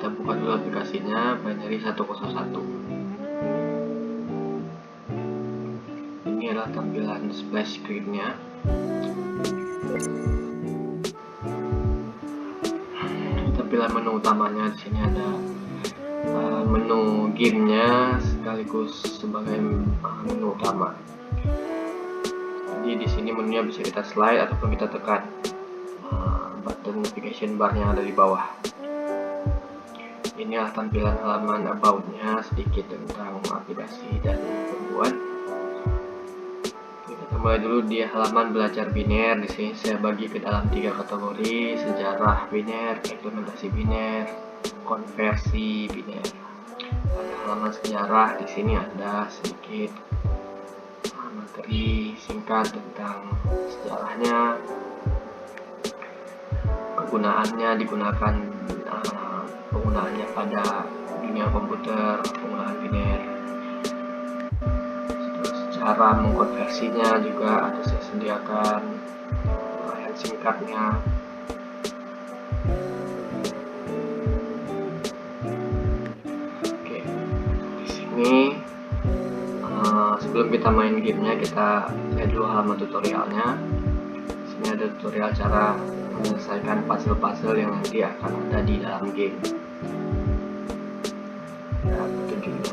Kita buka dulu aplikasinya, binary 101. Ini adalah tampilan splash screen-nya. Tampilan menu utamanya di sini ada menu gamenya sekaligus sebagai menu utama. Jadi di sini menunya bisa kita slide ataupun kita tekan button navigation bar yang ada di bawah. Ini adalah tampilan halaman about-nya, sedikit tentang aplikasi dan pembuat. Kita mulai dulu di halaman belajar biner. Di sini saya bagi ke dalam 3 kategori: sejarah biner, implementasi biner, konversi biner. Pada halaman sejarah di sini ada sedikit materi singkat tentang sejarahnya, kegunaannya, penggunaannya pada dunia komputer, penggunaan biner. Cara mengkonversinya juga ada saya sediakan uraian singkatnya. Oke, di sini sebelum kita main gamenya, kita lihat dulu halaman tutorialnya. Di sini ada tutorial cara menyelesaikan puzzle-puzzle yang nanti akan ada di dalam game. Nah, petunjuknya.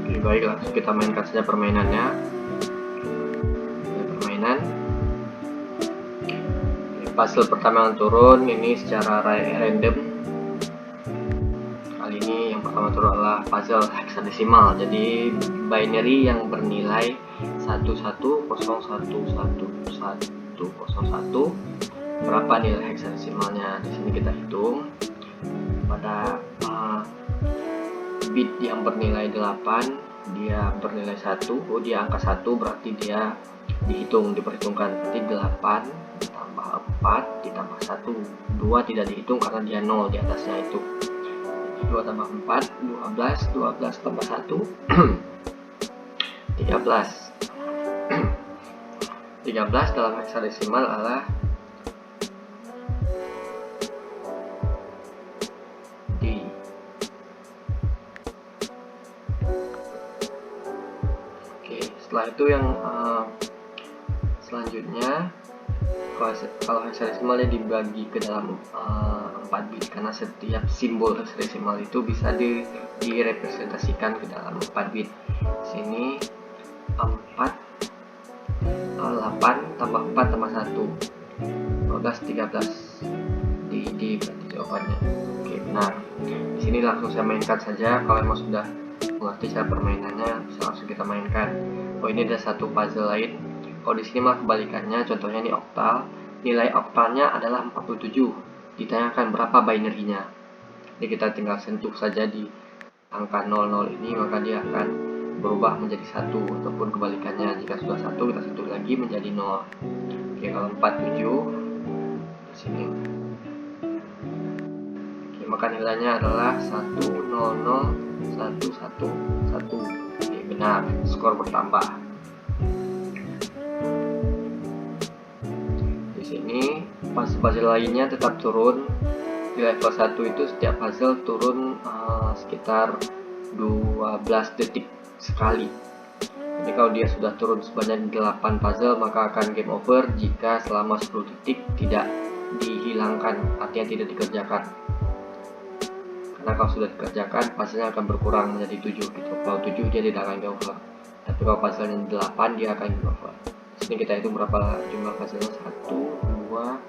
Oke, baik, langsung kita mainkan saja permainannya. Permainan. Puzzle pertama yang turun ini secara random. Kali ini yang pertama turun adalah puzzle hexadesimal. Jadi binary yang bernilai 11111101. Berapa nilai hexadesimalnya? Di sini kita hitung. Pada bit yang bernilai 8, dia bernilai 1. Dia angka 1, berarti dia diperhitungkan. Berarti 8 ditambah 4 ditambah 1. 2 tidak dihitung karena dia 0 di atasnya itu. 2 tambah 4, 12. 12 tambah 1, 13. 13 dalam hexadesimal adalah D. Oke, setelah itu yang selanjutnya, kalau hexadesimalnya dibagi ke dalam 4 bit, karena setiap simbol hexadesimal itu bisa direpresentasikan ke dalam 4 bit. Sini 8 tambah 4 tambah 1, 12, 13. Di berarti jawabannya. Oke, benar. Di sini langsung saya mainkan saja. Kalau memang sudah mengerti cara permainannya, bisa langsung kita mainkan. Oh, ini ada satu puzzle lain. Kalau di sini malah kebalikannya. Contohnya ini oktal. Nilai oktalnya adalah 47. Ditanyakan berapa binary-nya. Jadi kita tinggal sentuh saja di angka 00 ini, maka dia akan berubah menjadi 1, ataupun kebalikannya. Jika sudah 1, kita sentuh lagi menjadi 0. Oke, kalau 47 di sini. Oke, maka nilainya adalah 1001111. Oke, benar, skor bertambah. Di sini puzzle lainnya tetap turun. Di level 1 itu setiap puzzle turun sekitar 12 detik sekali. Jadi kalau dia sudah turun sebanyak 8 puzzle, maka akan game over jika selama 10 detik tidak dihilangkan, artinya tidak dikerjakan. Karena kalau sudah dikerjakan, puzzle-nya akan berkurang menjadi 7 gitu. Kalau 7 dia tidak akan game over. Tapi kalau puzzle-nya 8, dia akan game over. Sini kita hitung berapa jumlah puzzle-nya. 1, 2,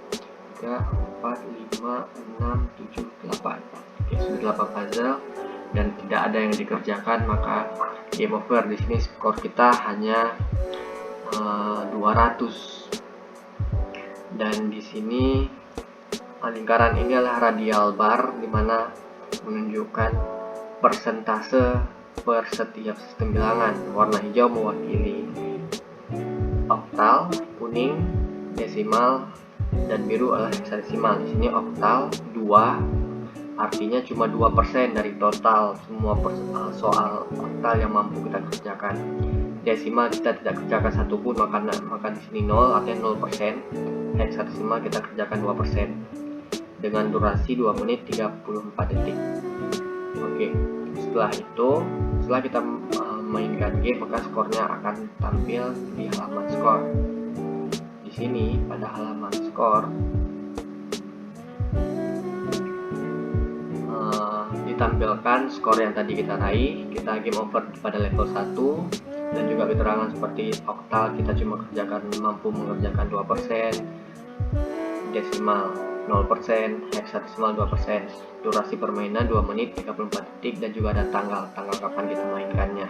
3, 4, 5, 6, 7, 8. Oke, sudah 8 puzzle dan tidak ada yang dikerjakan, maka game over. Di sini skor kita hanya 200. Dan di sini lingkaran ini adalah radial bar, dimana menunjukkan persentase per setiap sistem bilangan. Warna hijau mewakili oktal, kuning desimal, dan biru adalah hexadesimal. Di sini oktal 2, artinya cuma 2% dari total semua soal oktal yang mampu kita kerjakan. Desimal kita tidak kerjakan satupun, maka di sini 0, artinya 0%. Hexadesimal kita kerjakan 2%. dengan durasi 2 menit 34 detik. Oke, setelah kita mainkan game, maka skornya akan tampil di halaman skor. Di sini pada halaman skor ditampilkan skor yang tadi kita raih. Kita game over pada level 1, dan juga keterangan seperti oktal kita cuma mampu mengerjakan 2%, desimal 0%, heksadesimal 2%, durasi permainan 2 menit 34 detik, dan juga ada tanggal kapan kita mainkannya.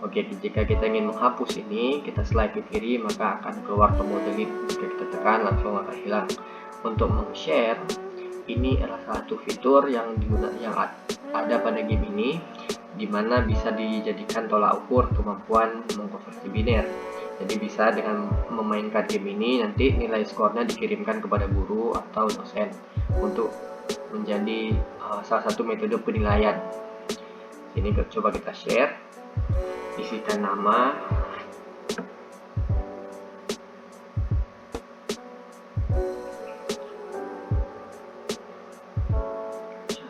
Oke, jika kita ingin menghapus ini, kita slide ke kiri, maka akan keluar tombol delete. Jika kita tekan, langsung akan hilang. Untuk meng-share, ini adalah satu fitur yang ada pada game ini, dimana bisa dijadikan tolak ukur kemampuan mengkonversi biner. Jadi bisa dengan memainkan game ini, nanti nilai skornya dikirimkan kepada guru atau dosen untuk menjadi salah satu metode penilaian. Ini coba kita share, isikan nama,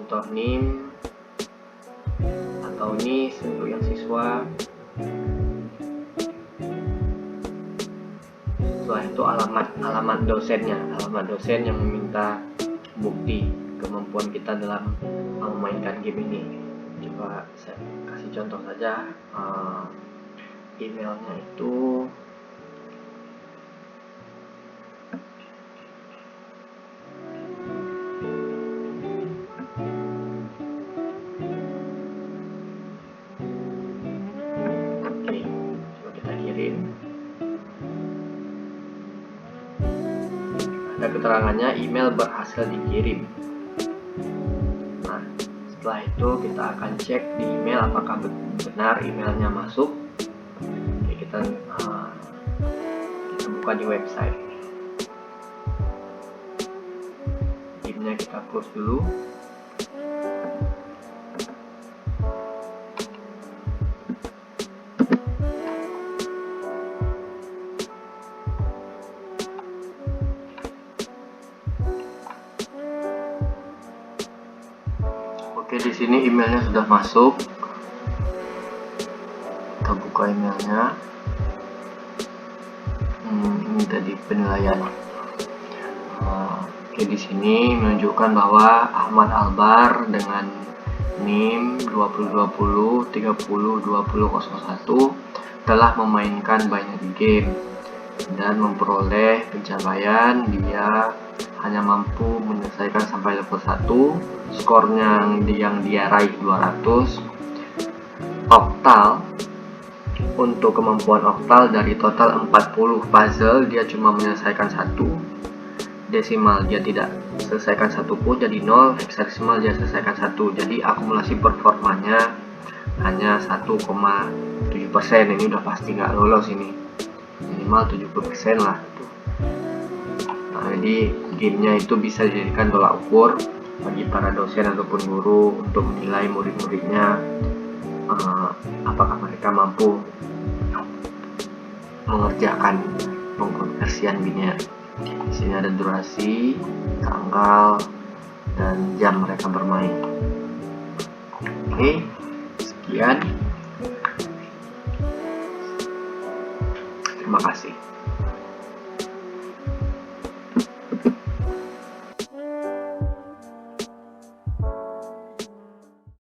contoh NIM atau NIS untuk yang siswa. Setelah itu alamat dosennya, alamat dosen yang meminta bukti kemampuan kita dalam memainkan game ini. Coba saya kasih contoh saja, emailnya itu oke, coba kita kirim. Ada keterangannya email berhasil dikirim. Nah, setelah itu kita akan cek di email apakah benar emailnya masuk. Oke, kita buka di website. Gamenya kita close dulu. Oke, di sini emailnya sudah masuk. Kita buka emailnya. Ini tadi penilaian. Oke, di sini menunjukkan bahwa Ahmad Albar dengan NIM 2020 30 2001 telah memainkan banyak game dan memperoleh pencapaian. Dia hanya mampu menyelesaikan sampai level 1, skornya yang dia raih 200. Oktal, untuk kemampuan oktal dari total 40 puzzle dia cuma menyelesaikan 1. Desimal dia tidak selesaikan 1 pun, jadi 0. Heksadesimal dia selesaikan 1. Jadi akumulasi performanya hanya 1,7%. Ini udah pasti nggak lolos ini, minimal 70% lah. Nah, jadi gamenya itu bisa dijadikan tolak ukur bagi para dosen ataupun guru untuk menilai murid-muridnya apakah mereka mampu mengerjakan pengkonversian biner. Di sini ada durasi, tanggal, dan jam mereka bermain. Oke, sekian. Terima kasih.